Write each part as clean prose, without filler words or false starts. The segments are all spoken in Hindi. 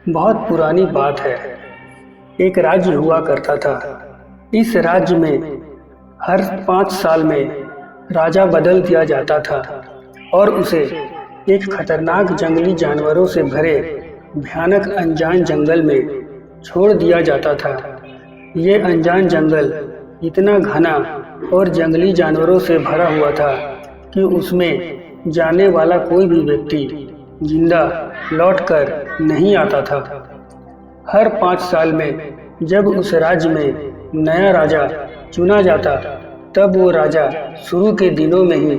बहुत पुरानी बात है। एक राज्य हुआ करता था। इस राज्य में हर 5 साल में राजा बदल दिया जाता था और उसे एक खतरनाक जंगली जानवरों से भरे भयानक अनजान जंगल में छोड़ दिया जाता था। ये अनजान जंगल इतना घना और जंगली जानवरों से भरा हुआ था कि उसमें जाने वाला कोई भी व्यक्ति जिंदा लौटकर नहीं आता था। हर 5 साल में जब उस राज्य में नया राजा चुना जाता, तब वो राजा शुरू के दिनों में ही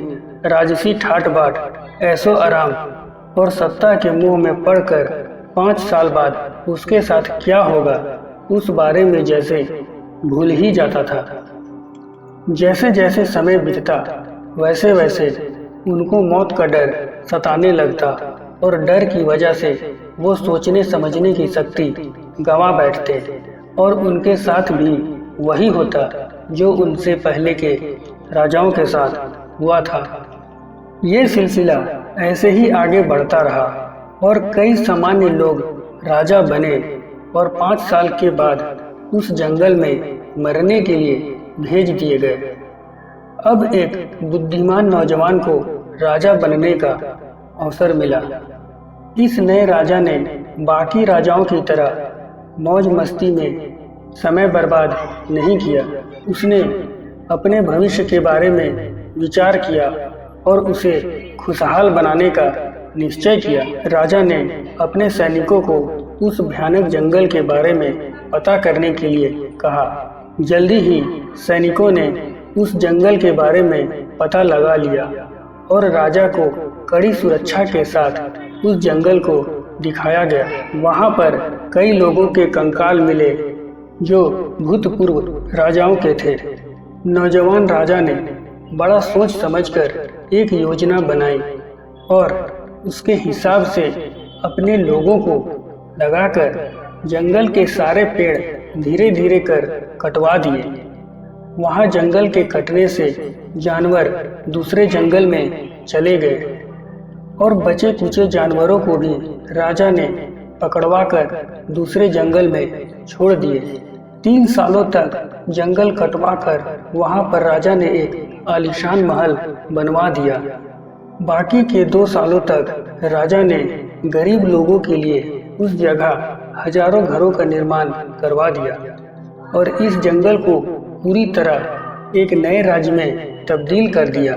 राजसी ठाट बाट, ऐशो आराम और सत्ता के मुंह में पड़कर 5 साल बाद उसके साथ क्या होगा उस बारे में जैसे भूल ही जाता था। जैसे जैसे समय बीतता वैसे वैसे उनको मौत का डर सताने लगता और डर की वजह से वो सोचने समझने की शक्ति गंवा बैठते और उनके साथ भी वही होता जो उनसे पहले के राजाओं के साथ हुआ था। ये सिलसिला ऐसे ही आगे बढ़ता रहा और कई सामान्य लोग राजा बने और 5 साल के बाद उस जंगल में मरने के लिए भेज दिए गए। अब एक बुद्धिमान नौजवान को राजा बनने का अवसर मिला। इस नए राजा ने बाकी राजाओं की तरह मौज मस्ती में समय बर्बाद नहीं किया। उसने अपने भविष्य के बारे में विचार किया और उसे खुशहाल बनाने का निश्चय किया। राजा ने अपने सैनिकों को उस भयानक जंगल के बारे में पता करने के लिए कहा। जल्दी ही सैनिकों ने उस जंगल के बारे में पता लगा लिया और राजा को कड़ी सुरक्षा के साथ उस जंगल को दिखाया गया। वहां पर कई लोगों के कंकाल मिले जो भूतपूर्व राजाओं के थे। नौजवान राजा ने बड़ा सोच समझकर एक योजना बनाई और उसके हिसाब से अपने लोगों को लगाकर जंगल के सारे पेड़ धीरे धीरे कर कटवा दिए। वहां जंगल के कटने से जानवर दूसरे जंगल में चले गए और बचे कुचे जानवरों को भी राजा ने पकड़वाकर दूसरे जंगल में छोड़ दिए। 3 सालों तक जंगल कटवाकर वहां पर राजा ने एक आलीशान महल बनवा दिया। बाकी के 2 सालों तक राजा ने गरीब लोगों के लिए उस जगह हजारों घरों का निर्माण करवा दिया और इस जंगल को पूरी तरह एक नए राज्य में तब्दील कर दिया।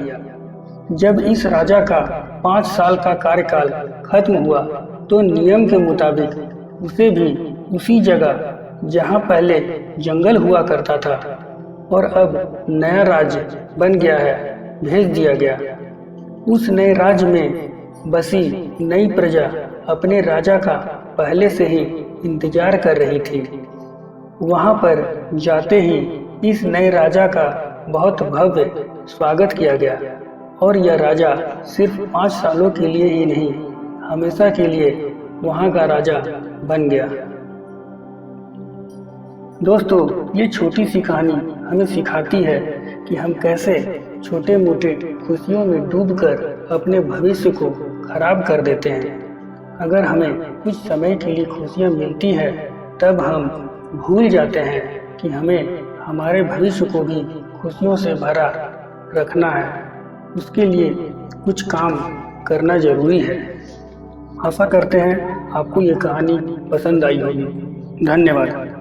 जब इस राजा का 5 साल का कार्यकाल खत्म हुआ तो नियम के मुताबिक उसे भी उसी जगह जहां पहले जंगल हुआ करता था और अब नया राज्य बन गया है, भेज दिया गया। उस नए राज्य में बसी नई प्रजा अपने राजा का पहले से ही इंतजार कर रही थी। वहां पर जाते ही इस नए राजा का बहुत भव्य स्वागत किया गया और यह राजा सिर्फ 5 सालों के लिए ही नहीं, हमेशा के लिए वहां का राजा बन गया। दोस्तों, ये छोटी सी कहानी हमें सिखाती है कि हम कैसे छोटे मोटे खुशियों में डूबकर अपने भविष्य को खराब कर देते हैं। अगर हमें कुछ समय के लिए खुशियाँ मिलती हैं, तब हम भूल जाते हैं कि हमें हमारे भविष्य को भी खुशियों से भरा रखना है। उसके लिए कुछ काम करना जरूरी है। आशा करते हैं आपको ये कहानी पसंद आई होगी। धन्यवाद।